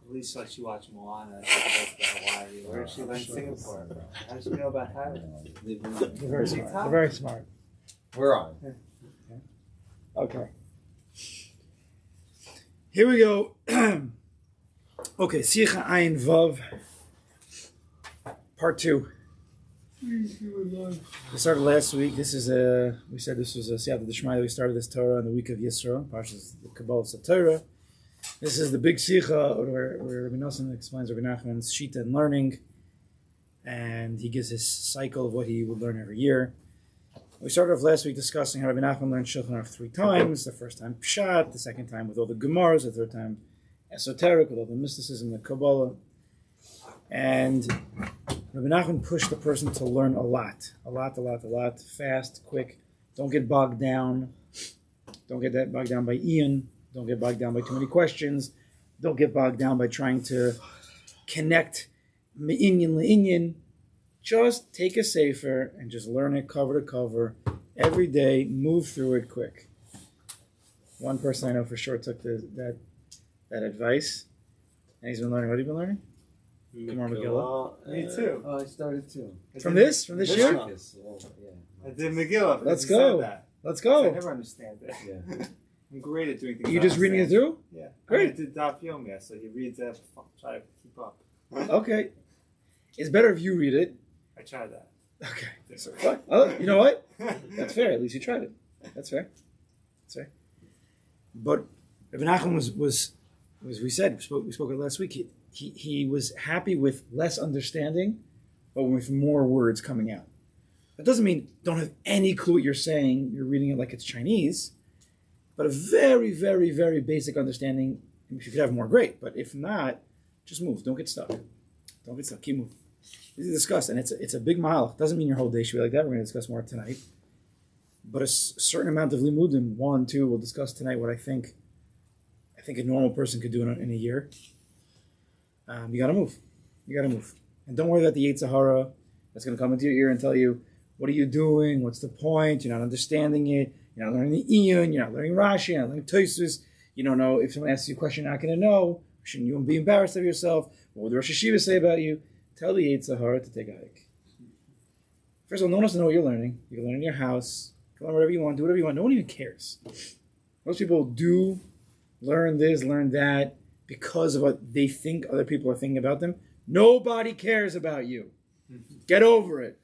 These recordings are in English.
At least like she watched Moana. Hawaii. Where did she learn Singapore? How did she know about Thailand? They're very smart. They're very smart. We're on. Okay. Here we go. Okay, Sicha Ayin Vav, part 2. We started last week. We said this was a Siyata D'Shmaya. We started this Torah on the week of Yisro, Parshas the Kabbalah of Torah. This is the big Sicha where Rabbi Nosson explains Rabbi Nachman's Shita and learning, and he gives his cycle of what he would learn every year. We started off last week discussing how Rabbi Nachman learned Shulchan Aruch 3 times. The first time Pshat, the second time with all the Gemaras, the third time esoteric with all the mysticism, the Kabbalah. And Rabbi Nachman pushed the person to learn a lot, fast, quick. Don't get bogged down. Don't get bogged down by Ian. Don't get bogged down by too many questions. Don't get bogged down by trying to connect me'inyan le'inyan. Just take a sefer and just learn it cover to cover every day. Move through it quick. One person I know for sure took that advice, and he's been learning. What have you been learning? Megillah. Me too. Oh, I started too. From this year? I did Megillah. Let's go. Let's go. I never understand it. Yeah. I'm great at doing things. You just reading it through? Yeah. Great. I did Daf Yomi, so he reads that. Try to keep up. Okay. It's better if you read it. I tried that. Okay. So, oh, you know what? That's fair. At least you tried it. That's fair. But Rabbi Nachman was we said, we spoke it last week, he was happy with less understanding, but with more words coming out. That doesn't mean don't have any clue what you're saying, you're reading it like it's Chinese, but a very, very, very basic understanding. If you could have more, great, but if not, just move. Don't get stuck. Keep moving. We discuss, and it's a big mahal. Doesn't mean your whole day should be like that. We're going to discuss more tonight. But a certain amount of limudim, 1, 2, we'll discuss tonight what I think a normal person could do in a year. You got to move. And don't worry about the Yetzer Hara that's going to come into your ear and tell you, what are you doing? What's the point? You're not understanding it. You're not learning the Iyun. You're not learning Rashi. You're not learning Tosfos. You don't know. If someone asks you a question, you're not going to know. Shouldn't you be embarrassed of yourself? What would the Rosh Hashiva say about you? Tell the Yetzer Hara to take a hike. First of all, no one wants to know what you're learning. You can learn in your house. You can learn whatever you want. Do whatever you want. No one even cares. Most people do learn this, learn that, because of what they think other people are thinking about them. Nobody cares about you. Get over it.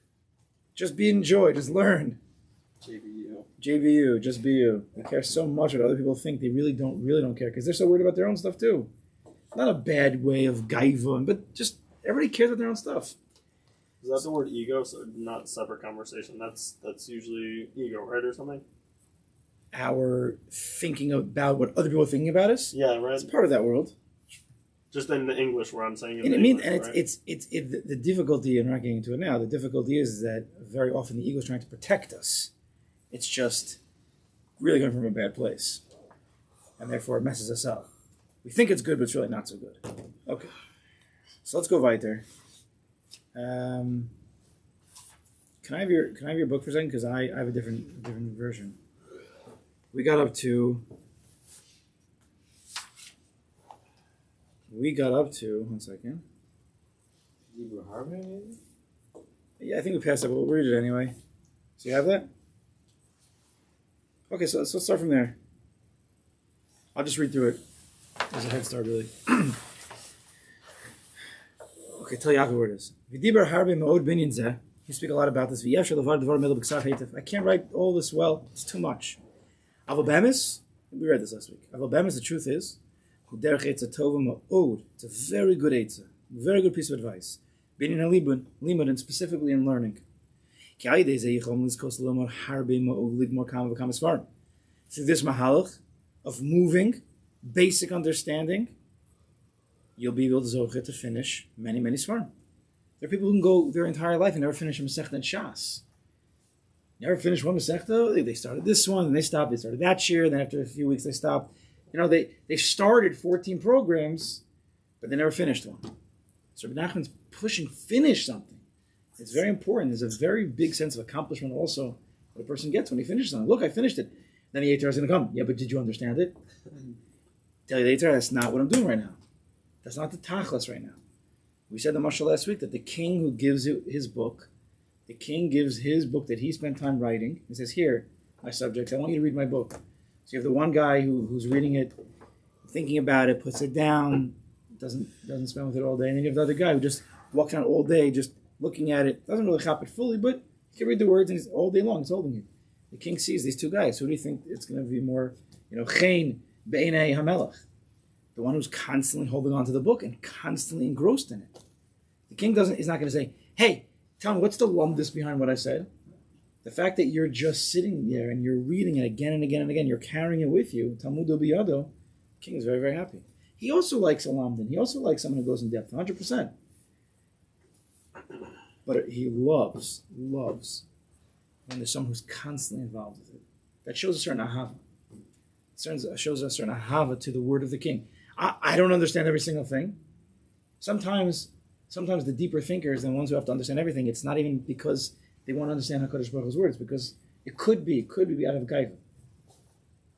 Just enjoy. Just learn. JBU. Just be you. They care so much what other people think. They really don't care because they're so worried about their own stuff too. Not a bad way of gaiva, but just everybody cares about their own stuff. Is that the word ego? So not separate conversation. That's usually ego, right, or something? Our thinking about what other people are thinking about us. Yeah, right. It's part of that world. Just in the English, where I'm saying it. The difficulty, and I'm not getting into it now. The difficulty is that very often the ego is trying to protect us. It's just really coming from a bad place, and therefore it messes us up. We think it's good, but it's really not so good. Okay, so let's go weiter. Can I have your book for a second? Because I have a different version. We got up to 1 second. Yeah, I think we passed that, but we'll read it anyway. So you have that? Okay, so let's start from there. I'll just read through it as a head start, really. Okay, tell Yaakov where it is. You speak a lot about this. I can't write all this well. It's too much. Avobamis, we read this last week. Avobamis, the truth is, it's a very good eitzah, very good piece of advice. Being in a limud, and specifically in learning. Through this mahalach of moving, basic understanding, you'll be able to finish many, many svarim. There are people who can go their entire life and never finish a Masechta and Shas. Never finished one Masechta. They started this one, and they stopped. They started that year, then after a few weeks they stopped. They started 14 programs, but they never finished one. So Rabbi Nachman's pushing finish something. It's very important. There's a very big sense of accomplishment also that a person gets when he finishes something. Look, I finished it. Then the Yetzer is going to come. Yeah, but did you understand it? Tell you the Yetzer, that's not what I'm doing right now. That's not the tachlis right now. We said the mashal last week that the king who gives his book, the king gives his book that he spent time writing. He says, "Here, my subjects, I want you to read my book." So you have the one guy who's reading it, thinking about it, puts it down, doesn't spend with it all day, and then you have the other guy who just walks around all day, just looking at it, doesn't really chop it fully, but he can read the words, and he's all day long, he's holding it. The king sees these two guys. Who do you think it's going to be more, chen beinei hamelach? The one who's constantly holding on to the book and constantly engrossed in it. The king is not going to say, "Hey, tell me, what's the lumdus behind what I said?" The fact that you're just sitting there and you're reading it again and again and again, you're carrying it with you, Talmudo biyado, the king is very, very happy. He also likes a lamdan. He also likes someone who goes in depth, 100%. But he loves when there's someone who's constantly involved with it. That shows a certain ahava. It shows a certain ahava to the word of the king. I don't understand every single thing. Sometimes the deeper thinkers and the ones who have to understand everything, it's not even because they want to understand HaKadosh Baruch Hu's words, because it could be out of gaiva. I'm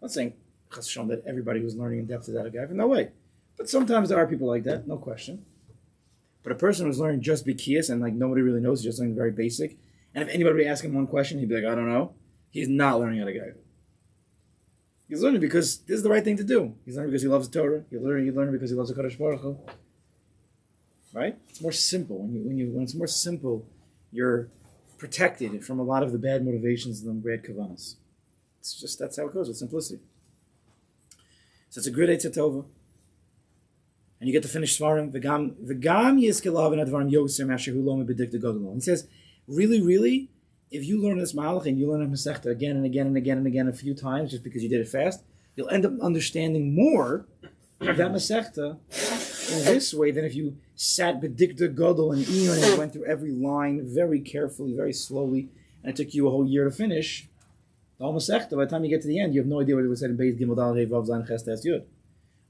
not saying chas v'shalom that everybody who's learning in depth is out of gaiva. No way. But sometimes there are people like that, no question. But a person who's learning just bikiyas and like nobody really knows, he's just learning very basic. And if anybody would ask him one question, he'd be like, "I don't know." He's not learning out of gaiva. He's learning because this is the right thing to do. He's learning because he loves the Torah. He's learning because he loves the HaKadosh Baruch Hu. Right? It's more simple. When it's more simple, you're protected from a lot of the bad motivations and the bad kavanas. That's how it goes with simplicity. So it's a good Eitzah Tova. And you get to finish Svarim. V'gam yizkelav and advarim yosem asher hu lo mebedikta godol. He says, really, if you learn this Malach and you learn a Masechta again and again and again and again a few times just because you did it fast, you'll end up understanding more of that Masechta in this way than if you sat Bedikta Godel and Iyon and went through every line very carefully, very slowly, and it took you a whole year to finish the whole Masechta. By the time you get to the end, you have no idea what it was said in Beis Gimel Dal Hey Vav Zayin Ches Tes Yud.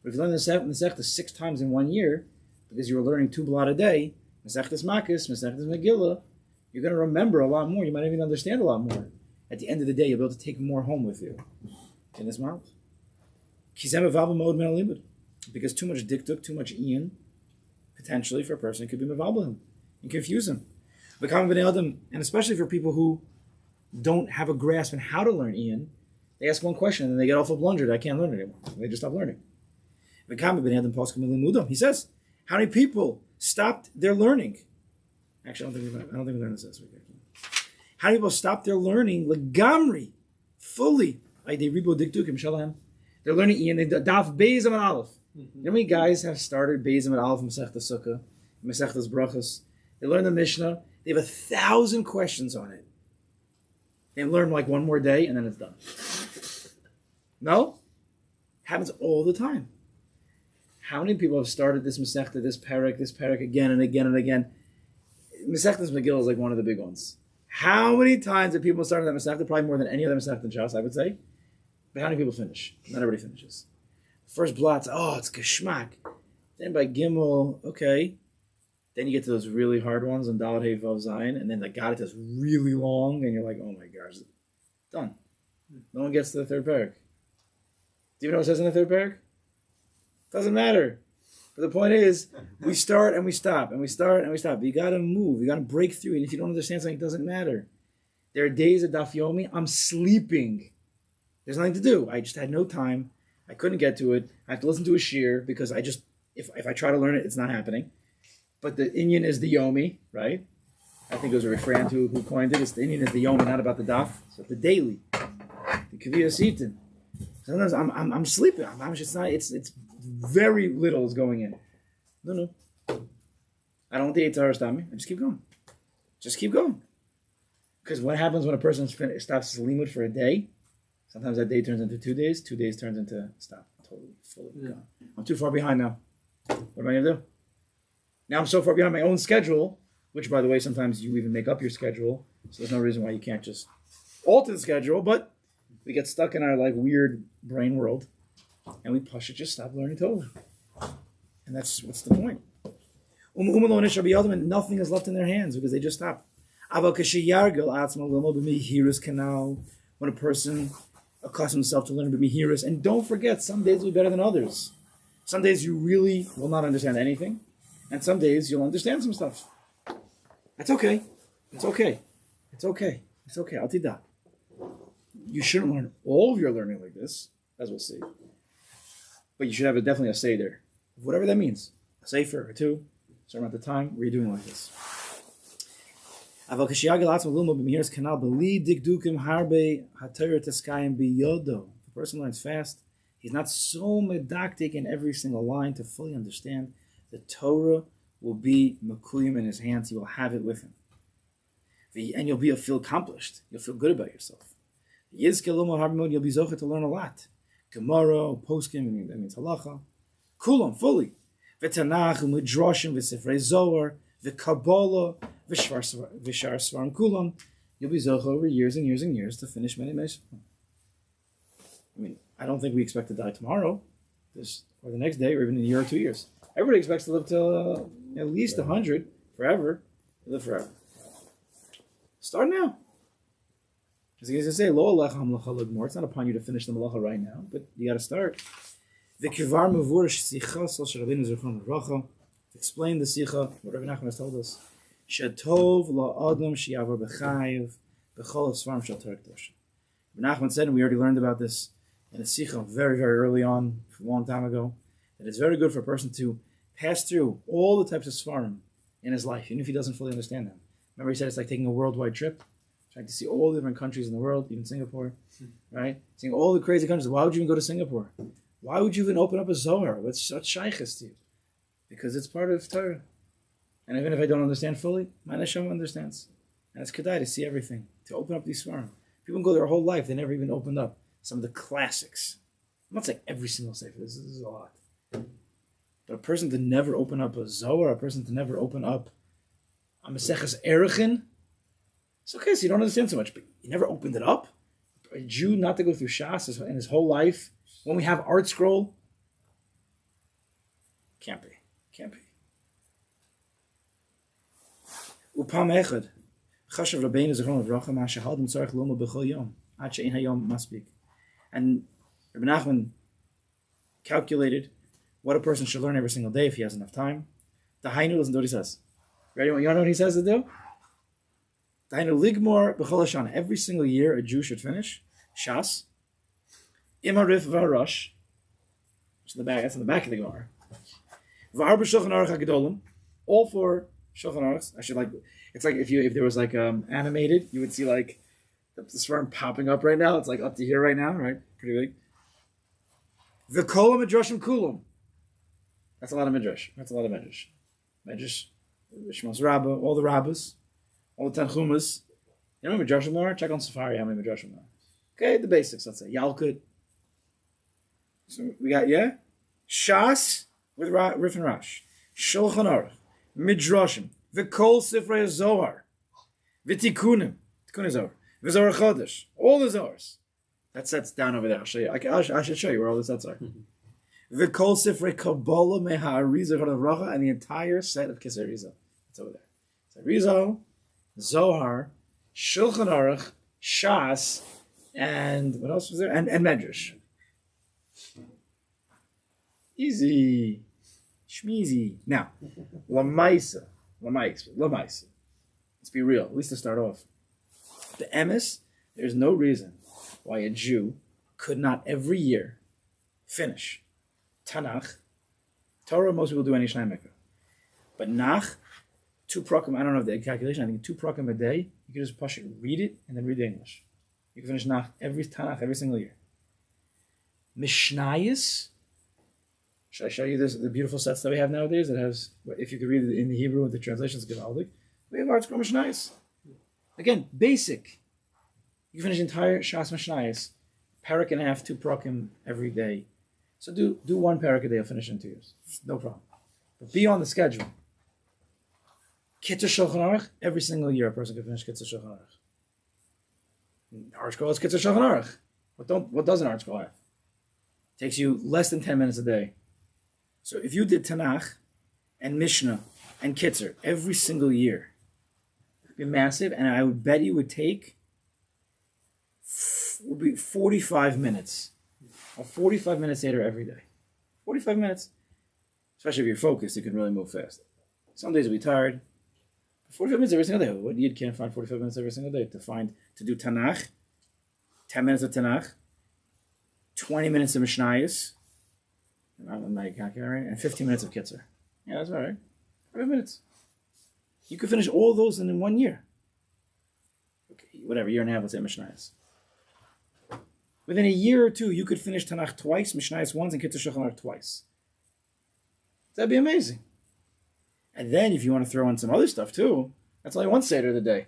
But if you learn the Masechta 6 times in 1 year, because you were learning 2 blot a day, Masechtas Makis, Masechtas Megillah, you're going to remember a lot more. You might even understand a lot more. At the end of the day, you'll be able to take more home with you in this month. Because too much diktuk, too much ian, potentially for a person could be mevalbel him and confuse him. And especially for people who don't have a grasp on how to learn ian, they ask one question and then they get awful blundered. I can't learn it anymore. They just stop learning. He says, how many people stopped their learning? Actually, I don't think we learned this last week. How many people stopped their learning legamri, fully? They're learning ian. They daf beis and aleph. You know how many guys have started beis and aleph Masechta Sukkah, Masechtas Brachos? They learn the Mishnah. They have 1,000 questions on it. They learn like one more day and then it's done. No? Happens all the time. How many people have started this Masechta, this parak again and again and again? Masechtas Megillah is like one of the big ones. How many times have people started that Masechta? Probably more than any other Masechta in Shas, I would say. But how many people finish? Not everybody finishes. First blot's, it's geschmack. Then by Gimel, okay. Then you get to those really hard ones on Dalet Hey Vav Zayin, and then the Gadat is really long, and you're like, oh my gosh, done. No one gets to the third parak. Do you know what it says in the third parak? Doesn't matter. But the point is, we start and we stop, and we start and we stop. But you got to move. You got to break through. And if you don't understand something, it doesn't matter. There are days at Daf Yomi, I'm sleeping. There's nothing to do. I just had no time. I couldn't get to it. I have to listen to a shir because if I try to learn it, it's not happening. But the Inyan is the Yomi, right? I think it was a refrain who coined it. The Inyan is the Yomi, not about the Daf. So the daily, the Kaviyah Sitin. Sometimes I'm sleeping. I'm just not. It's very little is going in. No. I don't want the 8 hours stop me. I just keep going. Just keep going. Because what happens when a person stops his limud for a day? Sometimes that day turns into 2 days. 2 days turns into stop. Totally, fully gone. I'm too far behind now. What am I going to do? Now I'm so far behind my own schedule, which, by the way, sometimes you even make up your schedule. So there's no reason why you can't just alter the schedule. But we get stuck in our weird brain world, and we just stop learning Torah. And what's the point? And nothing is left in their hands because they just stop. When a person accustoms himself to learning b'mihiris, and don't forget, some days will be better than others. Some days you really will not understand anything, and some days you'll understand some stuff. That's okay. It's okay. It's okay. It's okay. I'll that. You shouldn't learn all of your learning like this, as we'll see. But you should have definitely a seder. Whatever that means. A sefer or two, a certain amount of time, where you're doing like this. If a person learns fast, he's not so medactic in every single line to fully understand. The Torah will be mekuyim in his hands. He will have it with him. And you'll feel accomplished. You'll feel good about yourself. You'll be zocher to learn a lot. Gemara, poskim, that means halacha. Kulam, fully. V'tanach, u'midrashim, v'sifrei zohar, v'kabbalah, v'shar svarim kulam. You'll be zocher over years and years and years to finish many, many. I mean, I don't think we expect to die tomorrow, or the next day, or even in a year or 2 years. Everybody expects to live till at least 100, forever. Live forever. Start now. As he say, Lo alecha hamlacha l'gmor. It's not upon you to finish the malacha right now, but you got to start. The kivar mevurish sichos Rabbeinu Zechron Levracha. Explain the sicha. What Rabbi Nachman has told us. Shetov la'adam she'yavar b'chayiv b'chol svarim shel Torah Kedoshah. Rabbi Nachman said, and we already learned about this in a sicha very, very early on, a long time ago, that it's very good for a person to pass through all the types of svarim in his life, even if he doesn't fully understand them. Remember, he said it's like taking a worldwide trip, trying to see all the different countries in the world, even Singapore, right? Seeing all the crazy countries. Why would you even go to Singapore? Why would you even open up a Zohar? What's shaykhs to you? Because it's part of Torah. And even if I don't understand fully, my neshama understands. And it's kedai to see everything, to open up these svarim. People go their whole life, they never even opened up some of the classics. I'm not saying every single sefer, this is a lot. But a person to never open up a Zohar, a person to never open up a Maseches Erechin, it's okay, so you don't understand so much, but you never opened it up? A Jew not to go through Shas in his whole life, when we have Art Scroll? Can't be. Can't be. Upam Echad. Chashav Rabbeinu Zechron Levracha ma shehadim tzarech lomod b'chol yom ad she'ein hayom maspik. And Rabbi Nachman calculated what a person should learn every single day if he has enough time. The Hainu, listen to what he says. Ready? You know what he says to do? The Hainu ligmor b'chol hashana. Every single year a Jew should finish Shas, Imarif v'Harosh. That's in the back of the Gemara. V'arba Shulchan Aruch HaGedolim. All four Shulchan Aruchs. It's like if there was like animated, you would see like the sperm popping up right now. It's like up to here right now, right? Pretty big. The Kol Midrashim Kulam. That's a lot of midrash. Midrash, Shmos Rabbah, all the rabbis, all the Tanchumas. You know how many midrashim there are? Check on Safari how many midrashim there are. Okay, the basics. Let's say Yalkut. So we got Shas with Rif and Rash, Shulchan Aruch, Midrashim, V'Kol Sifrei Zohar, V'Tikunim, Tikkun Zohar, V'Zohar Chodesh, all the Zohars. That set's down over there. I'll show you. I should show you where all the sets are. V'Kol Sifrei Kabbalah Me'Ha'arizah Racha, and the entire set of Kisei Rizal. It's over there. So Rizal, Zohar, Shulchan Aruch, Shas, and what else was there? And Medrash. Easy. Shmeezy. Now, Lamaisa. Let's be real, at least to start off. The emes, there's no reason why a Jew could not every year finish Tanakh. Torah, most people do any Shnai Mikra. But Nach, 2 prakim, I don't know the calculation, I think 2 prakim a day, you can just push it, read it, and then read the English. You can finish Nach Tanakh every single year. Mishnayos. Should I show you the beautiful sets that we have nowadays that has, if you could read it in the Hebrew with the translations, Gevaldik. We have Art Scroll Mishnayos. Again, basic. You finish entire Shas Mishnayos, parak and a half, 2 prakim every day. So do 1 parak a day, I'll finish in 2 years. No problem. But be on the schedule. Kitzur Shulchan Aruch, every single year a person can finish Kitzur Shulchan Aruch. Art Scroll is Kitzur Shulchan Aruch. What does an Art Scroll have? It takes you less than 10 minutes a day. So if you did Tanakh and Mishnah and Kitzur every single year, it would be massive, and I would bet you would take 45 minutes. A 45 minute Seder every day. 45 minutes. Especially if you're focused, you can really move fast. Some days you'll be tired. 45 minutes every single day. What you can't find 45 minutes every single day to do Tanakh, 10 minutes of Tanakh, 20 minutes of Mishnayos, and 15 minutes of Kitzur. Yeah, that's all right. 5 minutes. You could finish all those in 1 year. Okay, whatever, year and a half, let's say Mishnayos. Within a year or two, you could finish Tanakh twice, Mishnayos once, and Kitzur Shulchan Aruch twice. That'd be amazing. And then if you want to throw in some other stuff too, that's only one Seder of the day.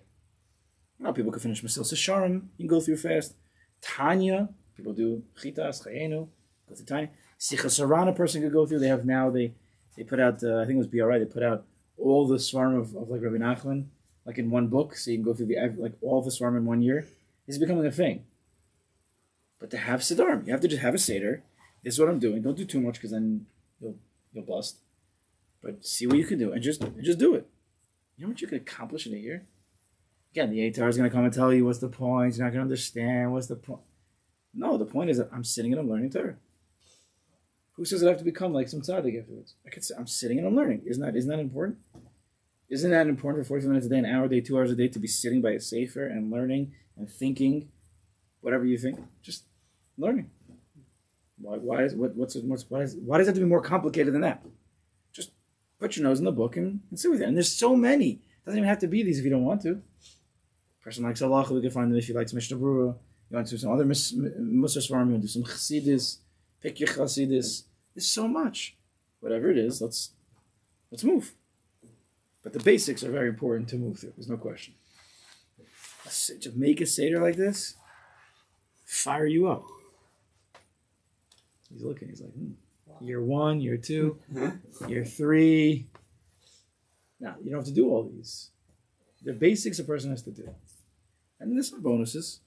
Now people can finish Sichos Haran, you can go through fast. Tanya, people do Chitas, Chayenu, go through Tanya. Sichos Haran, a person could go through. They have now, they put out, I think it was BRI, they put out all the Svarim of like Rabbi Nachman, like in one book, so you can go through like all the Svarim in 1 year. It's becoming a thing. But to have Siddharim, you have to just have a Seder. This is what I'm doing. Don't do too much because then you'll bust. But see what you can do and just do it. You know what you could accomplish in a year? Again, the Eitar is going to come and tell you what's the point. You're not going to understand what's the point. No, the point is that I'm sitting and I'm learning Torah. Who says I have to become like some tzaddik afterwards? I could say I'm sitting and I'm learning. Isn't that important? Isn't that important for 45 minutes a day, an hour a day, 2 hours a day to be sitting by a sefer and learning and thinking, whatever you think, just learning. Why does it have to be more complicated than that? Just put your nose in the book and sit with it. And there's so many. It doesn't even have to be these if you don't want to. A person likes halacha, we can find them if you like Mishnah Berurah. You want to do some other Musar Svarim, you want to do some Chassidus, pick your Chassidus. There's so much. Whatever it is, let's move. But the basics are very important to move through. There's no question. To make a Seder like this, fire you up. He's looking. He's like, year 1, year 2, year 3. Now, you don't have to do all these. The basics a person has to do. And then there's some bonuses.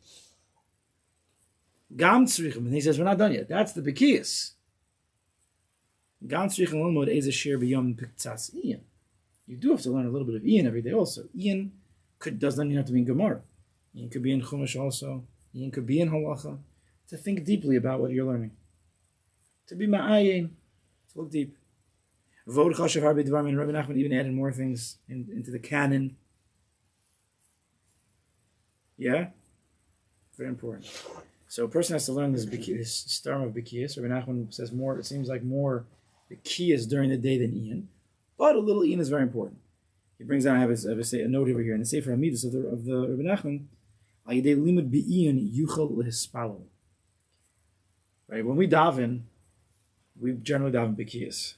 Gam tzrichim. And he says, we're not done yet. That's the Bekiyas. Gam tzrichim lomod eze shir b'yom piktsas iyan. You do have to learn a little bit of Ian every day also. Ian doesn't even have to be in Gemara. Ian could be in Chumash also. Ian could be in Halacha. To think deeply about what you're learning. To be ma'ayin. To look deep. Vod chashav harbe dvarim, and Rabbi Nachman even added more things into the canon. Yeah? Very important. So a person has to learn this Starm of Bekiyas. Rabbi Nachman says more, it seems like more Bekiyas during the day than Ian. But a little Ian is very important. He brings down, I have a note over here, in the Sefer Hamidus of the Rabbi Nachman, Ayidei limud bi'iyan yuchal lehispalo. Right, when we daven, we generally daven Bekiyas.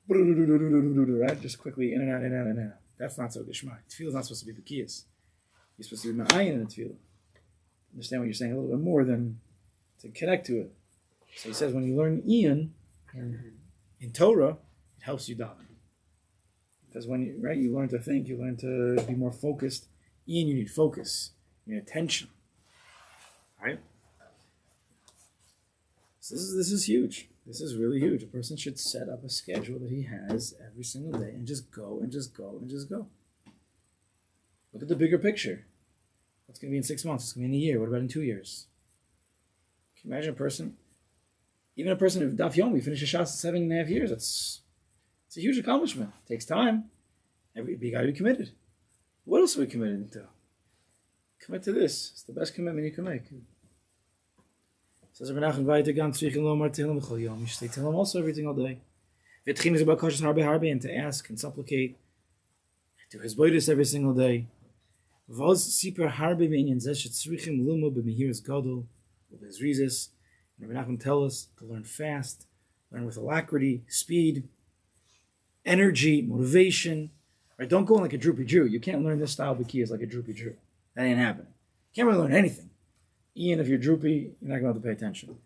Right, just quickly in and out, in and out, in and out. That's not so gishmak. Tefillah is not supposed to be Bekiyas. You're supposed to be ma'ayin in the Tefillah. Understand what you're saying a little bit more than to connect to it. So he says when you learn Ian in Torah, it helps you daven. Because when you learn to think, you learn to be more focused. Ian, you need focus, you need attention. Right? So this is huge. This is really huge. A person should set up a schedule that he has every single day and just go and just go and just go. Look at the bigger picture. What's going to be in 6 months? What's going to be in a year? What about in 2 years? Can you imagine a person, even a person of Daf Yomi, finish a Shas in 7.5 years? It's a huge accomplishment. It takes time. You got to be committed. What else are we committed to? Commit to this. It's the best commitment you can make. Says Rabbi Nachman, you should say Tehillim also every single day. And to ask and supplicate. To his boydus every single day. Vaz siper harbe me'inyan zeh shetzrichim lilmo b'mehiras gadol u'bezrizis. Rabbi Nachman tell us to learn fast, learn with alacrity, speed, energy, motivation. Right? Don't go in like a droopy Jew. You can't learn this style of Bekiyas like a droopy Jew. That ain't happening. You can't really learn anything. Ian, if you're droopy, you're not going to have to pay attention.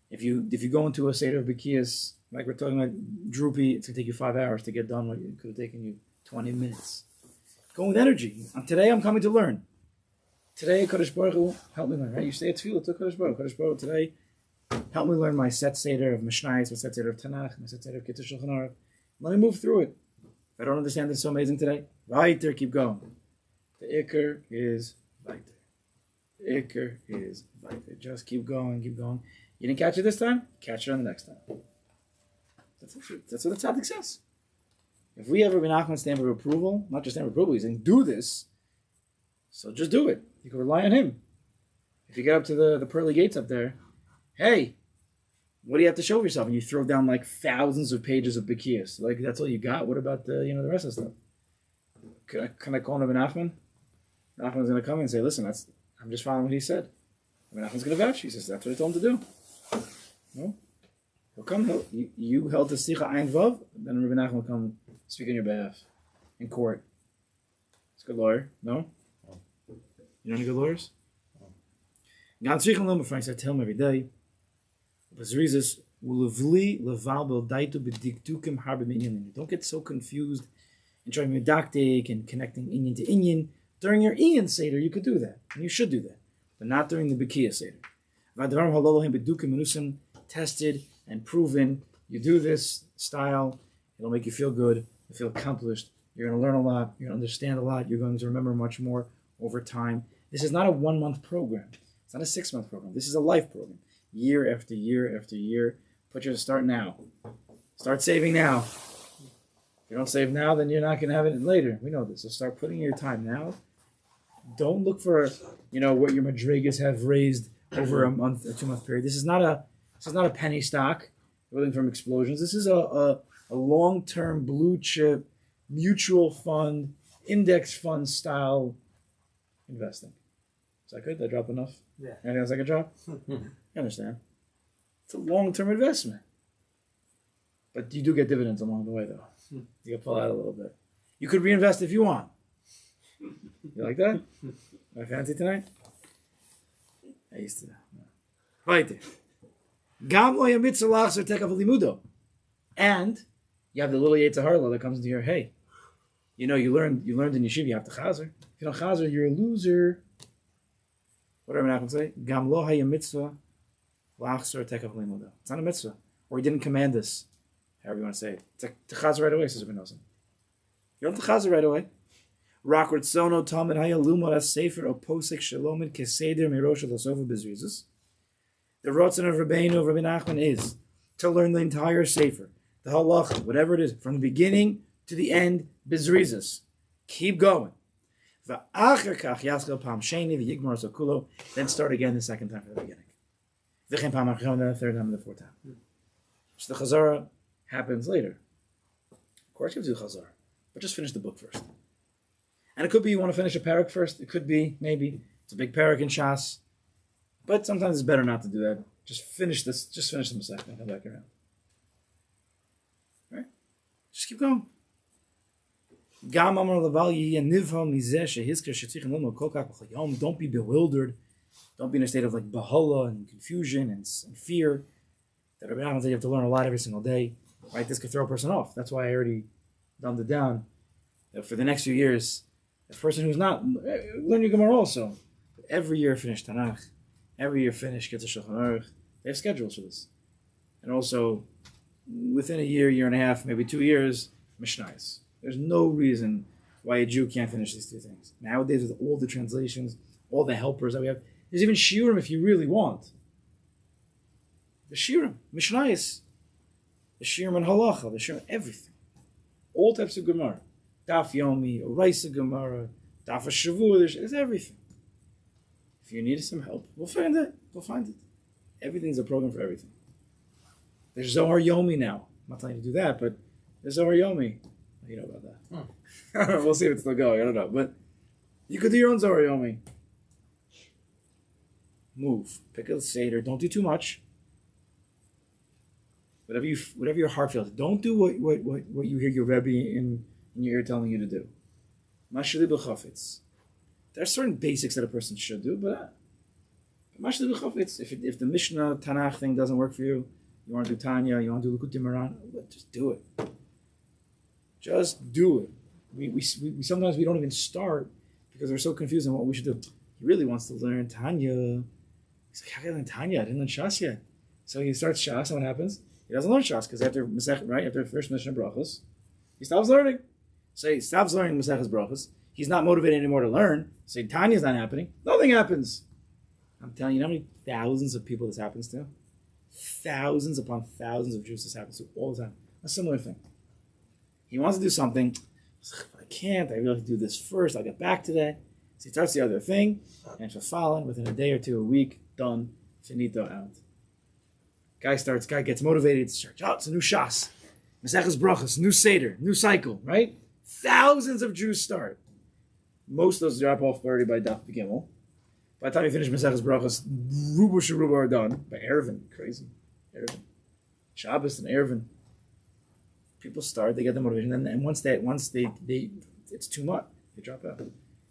If you go into a Seder of Bekiyas, like we're talking about droopy, it's going to take you 5 hours to get done what it could have taken you 20 minutes. Go with energy. Today I'm coming to learn. Today, Kadosh Baruch Hu, help me learn. Right? You say a tefillah to Kadosh Baruch Hu. Kadosh Baruch Hu, today, help me learn my set Seder of Mishnayos, my set Seder of Tanakh, my set Seder of Kitzur Shulchan Aruch. Let me move through it. If I don't understand this so amazing today, right there, keep going. The Iker is right there. Iker is right there. Just keep going, keep going. You didn't catch it this time? Catch it on the next time. That's what the tzaddik says. If we have Rabbi Nachman's stamp of approval, not just stamp of approval, he's saying, do this, so just do it. You can rely on him. If you get up to the pearly gates up there, hey, what do you have to show for yourself? And you throw down like thousands of pages of Bekias. Like, that's all you got? What about the rest of the stuff? Can I call Rabbi Nachman? Nachman's going to come and say, listen, I'm just following what he said. Rabbi Nachman's going to vouch. He says, that's what I told him to do. No? He'll come. You held the Sicha Ein Vav, then Rabbi Nachman will come speak on your behalf in court. He's a good lawyer. No? You know any good lawyers? God Tzrichen Lo Mefreis, I tell him every day, Bezrizis, Ulevli Leval Daitu B'diktukim Harbe Minyanim. Don't get so confused and trying to be didactic and connecting Inyan to Inyan. During your Inyan Seder, you could do that. And you should do that. But not during the Bekiya Seder. V'adavarim halolohim b'dukim menusim, tested and proven. You do this style, it'll make you feel good, you feel accomplished. You're going to learn a lot, you're going to understand a lot, you're going to remember much more over time. This is not a 1 month program. It's not a 6 month program. This is a life program. Year after year after year. Put you to start now. Start saving now. If you don't save now, then you're not going to have it later. We know this. So start putting your time now. Don't look for, what your madrigas have raised over a month, a 2 month period. This is not a penny stock. We're looking from explosions. This is a long-term blue chip mutual fund, index fund style investing. Is that good? Did I drop enough? Yeah. Anything else I can drop? You understand? It's a long-term investment. But you do get dividends along the way, though. You can pull out a little bit. You could reinvest if you want. You like that? I fancy tonight? I used to. Right. And you have the little Yetzer Hara that comes into your, hey, you learned in yeshiva, you have to chazer. If you don't chazer, you're a loser. What am I not going to say? Gam lo haya mitzvah lachzer tekav limudo. It's not a mitzvah. Or he didn't command us, however you want to say it. It's to chazer right away, says Rabbi Nosson. You don't have to chazer right away. Rak ritzono talmid haya lumad as-sefer o posek shalomid keseder mirosh l'sofa bezrizus. The rotzen of Rabbi Nachman is to learn the entire sefer, the halacha, whatever it is, from the beginning to the end, bezrizus. Keep going. Then start again the second time from the beginning. Then the third time and the fourth time. So the chazara happens later. Of course you have to do chazara, but just finish the book first. And it could be you want to finish a parak first. It could be, maybe, it's a big parak in Shas. But sometimes it's better not to do that. Just finish the Masech and come back around. Right? Just keep going. Don't be bewildered. Don't be in a state of like bahala and confusion and fear. That Rabbi Nachman said you have to learn a lot every single day. Right? This could throw a person off. That's why I already dumbed it down. That for the next few years, a person who's not learn your Gemara also. But every year finish Tanakh. Every year finish Get to Shulchan Aruch. They have schedules for this. And also, within a year and a half, maybe 2 years, Mishnayos. There's no reason why a Jew can't finish these two things. Nowadays, with all the translations, all the helpers that we have, there's even Shiurim if you really want. The Shiurim, Mishnayos, the Shiurim and Halacha, the Shiurim, everything. All types of Gemara. Daf Yomi, Oraisa Gemara, Daf Shavua, there's everything. If you need some help, we'll find it. Everything's a program for everything. There's Zohar Yomi now. I'm not telling you to do that, but there's Zohar Yomi. You know about that. We'll see if it's still going. I don't know. But you could do your own Zohar Yomi. Move. Pick a Seder. Don't do too much. Whatever your heart feels. Don't do what you hear your Rebbe in your ear telling you to do. Mashali b'chafetz. There are certain basics that a person should do, but mashali b'chafetz. If the Mishnah Tanakh thing doesn't work for you, you want to do Tanya, you want to do Likutei Moharan, just do it. Just do it. We sometimes we don't even start because we're so confused on what we should do. He really wants to learn Tanya. He's like, how can I learn Tanya? I didn't learn Shas yet. So he starts Shas, and what happens? He doesn't learn Shas because after the first Mishnah Brachos, he stops learning. So he stops learning Masechus Brachos. He's not motivated anymore to learn. So Tanya's not happening. Nothing happens. I'm telling you, how many thousands of people this happens to? Thousands upon thousands of Jews this happens to all the time. A similar thing. He wants to do something. I can't. I really have to do this first. I'll get back to that. So he starts the other thing, and Shafalin, within a day or two, a week, done, finito, out. Guy gets motivated to search. Oh, it's a new Shas. Maseches Brachos, new Seder, new cycle, right? Thousands of Jews start. Most of those drop off already by Daf Gimel. By the time you finish Maseches Brachos, Rubu Sharuba are done. By Erevin, crazy. Erevin. Shabbos and Erevin. People start, they get the motivation, and once they it's too much, they drop out.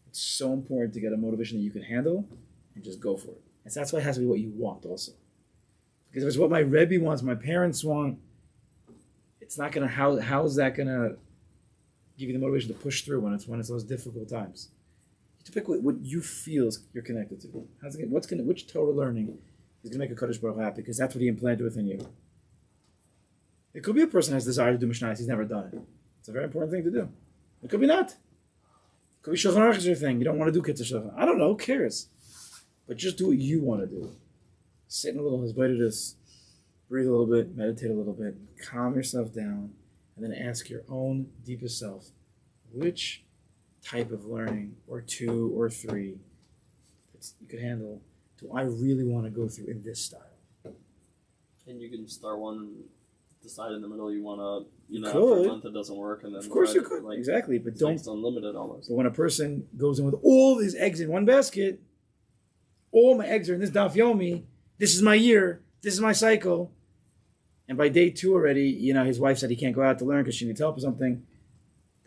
It's so important to get a motivation that you can handle and just go for it. And so that's why it has to be what you want also. Because if it's what my Rebbe wants, my parents want, it's not gonna how is that gonna give you the motivation to push through when it's those difficult times? You have to pick what you feel you're connected to. Which Torah learning is gonna make a Kodesh Baruch Hu happy? Because that's what he implanted within you. It could be a person who has desire to do Mishnayos, he's never done it. It's a very important thing to do. It could be not. It could be Shulchan Aruch is your thing. You don't want to do Kitzur Shulchan. I don't know, who cares? But just do what you want to do. Sit in a little Hisbodedus, breathe a little bit, meditate a little bit, calm yourself down, and then ask your own deepest self, which type of learning, or two or three, that you could handle, do I really want to go through in this style? And you can start one, decide in the middle you want to, could. for a month it doesn't work, and then Of course you could, exactly, but don't. It's unlimited almost. But when a person goes in with all his eggs in one basket, all my eggs are in this Daf Yomi, this is my year, this is my cycle, and by day 2 already, his wife said he can't go out to learn because she needs help or something.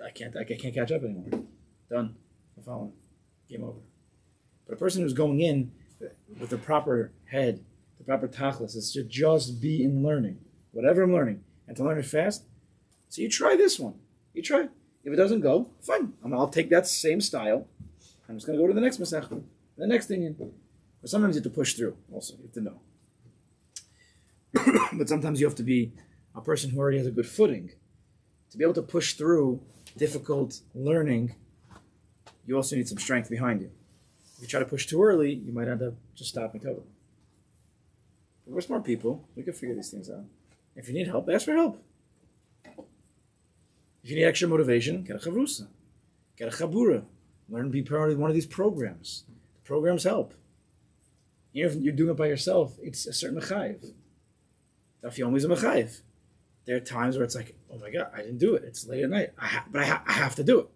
I can't catch up anymore. Done. I'm following. Game over. But a person who's going in with the proper head, the proper tachlis, is to just be in learning, whatever I'm learning, and to learn it fast. So you try this one. You try. If it doesn't go, fine. I'll take that same style. I'm just going to go to the next Masechta, the next thing in. But sometimes you have to push through also. You have to know. But sometimes you have to be a person who already has a good footing. To be able to push through difficult learning, you also need some strength behind you. If you try to push too early, you might end up just stopping totally. But we're smart people. We can figure these things out. If you need help, ask for help. If you need extra motivation, get a chavrusa. Get a chabura. Learn to be part of one of these programs. The programs help. Even if you're doing it by yourself, it's a certain mechayiv. Daf Yomi is a mechayiv. There are times where it's like, oh my God, I didn't do it. It's late at night. I have to do it.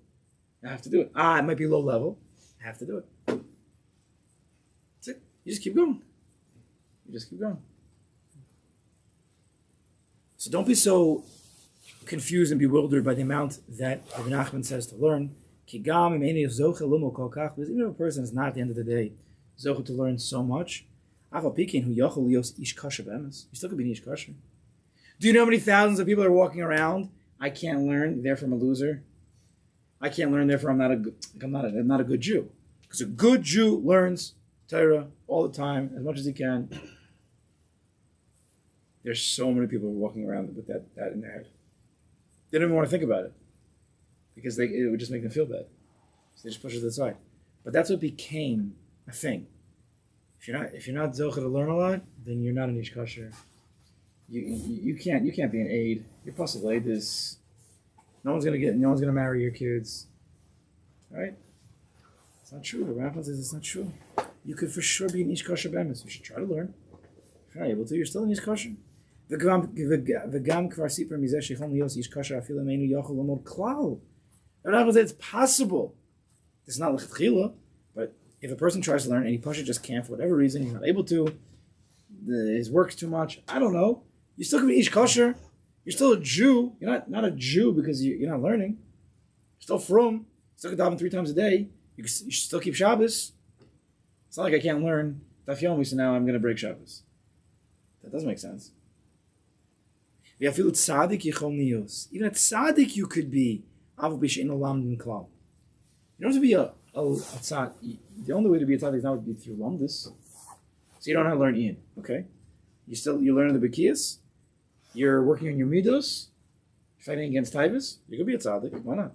I have to do it. It might be low level. I have to do it. That's it. You just keep going. So don't be so confused and bewildered by the amount that Rabbi Nachman says to learn. Because even if a person is not at the end of the day zoche to learn so much, you still could be an ish kasher. Do you know how many thousands of people are walking around? I can't learn, therefore I'm a loser. I can't learn, therefore I'm not a good Jew. Because a good Jew learns Torah all the time, as much as he can. There's so many people walking around with that in their head. They don't even want to think about it. Because it would just make them feel bad. So they just push it to the side. But that's what became a thing. If you're not zoche to learn a lot, then you're not an ish kasher. You can't be an aide. You're possible aid is no one's gonna marry your kids. Right? It's not true. The Rav says it's not true. You could for sure be an ish kasher bemis. You should try to learn. If you're not able to, you're still an ish kasher. V'gam kvar siper mizeh sheichon lios ish kasher afilu meinu yochel lamod klal. The Rav says it's possible. It's not l'chatchila, but if a person tries to learn and he just can't for whatever reason, he's not able to, his work's too much, I don't know, you still can be ish kosher. You're still a Jew. You're not a Jew because you're not learning. You're still frum. You still can daven 3 times a day. You should still keep Shabbos. It's not like I can't learn Daf Yomi, so now I'm going to break Shabbos. That doesn't make sense. Even at tzaddik you could be. You don't have to be a tzaddik. The only way to be a tzaddik is not to be through lamdus. So you don't know how to learn Ian, okay? You're learning the Bekiyas. You're working on your midos. You're fighting against taivas. You could be a tzaddik. Why not?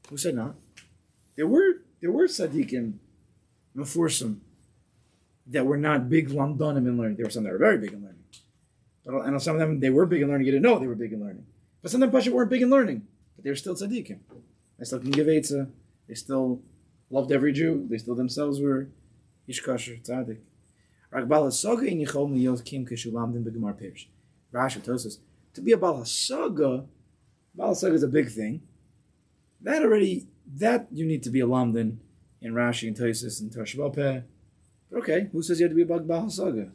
Who said not? There were tzaddikim, mefursim, that were not big lamdanim in learning. There were some that were very big in learning. And some of them, they were big in learning. You didn't know they were big in learning. But some of them Pasha weren't big in learning, but they were still tzaddikim. They still can give eitzah. They still loved every Jew. They still themselves were ish kosher tzaddik. Rashi tells us to be a Bal Hasaga is a big thing. That you need to be a lamdin in Rashi and Tosis and Tarshbal Peh. But okay, who says you have to be a Bal Hasaga?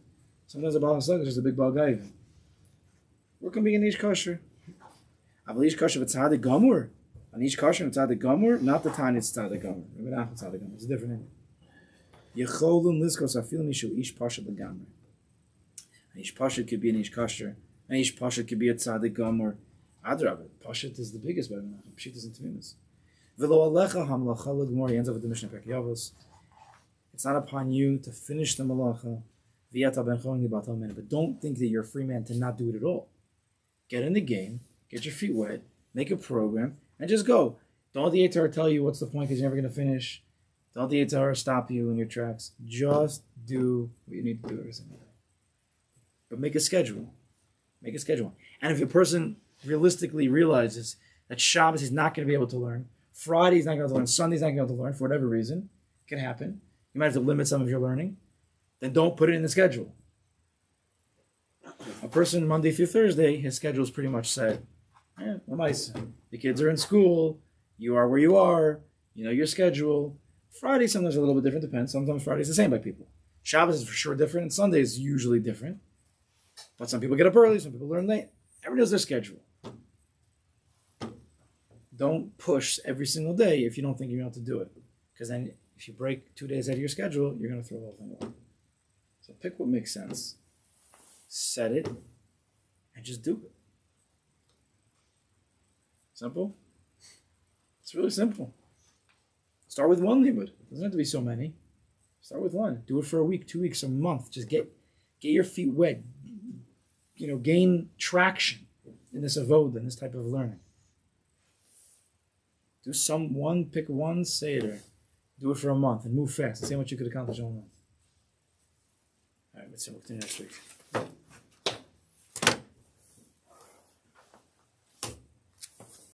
Sometimes a Bal Hasaga is just a big Bal Gaiva. Where can be an ish kosher? Aval ish kosher v'tzadik gamur. An ish kosher v'tzadik gamur, not the time it's tzadik gamur. It's a different name. Yecholun liskos afil mishu ish pasha b'gamur. An ish pasha could be an ish kosher. An ish pasha could be a tzadik gamur. Adrabah, pashat is the biggest by Menachem. Pshit is in Tvimus. V'lo alecha hamlacha l'gmor. He ends up with the Mishnah Pek Yavos. It's not upon you to finish the malacha. V'yata ben choni b'atal mena. But don't think that you're a free man to not do it at all. Get in the game. Get your feet wet. Make a program. And just go. Don't let the Eitar tell you what's the point because you're never going to finish. Don't let the Eitar stop you in your tracks. Just do what you need to do every single day. But make a schedule. Make a schedule. And if a person realistically realizes that Shabbos he's not going to be able to learn, Friday he's not going to learn, Sunday he's not going to be able to learn, for whatever reason, it can happen. You might have to limit some of your learning. Then don't put it in the schedule. A person Monday through Thursday, his schedule is pretty much set. The kids are in school, you are where you are, you know your schedule. Friday sometimes a little bit different, depends. Sometimes Friday's the same by people. Shabbos is for sure different, and Sunday is usually different. But some people get up early, some people learn late. Everyone knows their schedule. Don't push every single day if you don't think you're able to do it. Because then if you break 2 days out of your schedule, you're going to throw the whole thing away. So pick what makes sense, set it, and just do it. Simple? It's really simple. Start with one limud. It doesn't have to be so many. Start with one. Do it for a week, 2 weeks, a month. Just get your feet wet. Gain traction in this avoda, in this type of learning. Pick one seder. Do it for a month and move fast. See how much you could accomplish in a month. All right, let's see. We'll continue next week.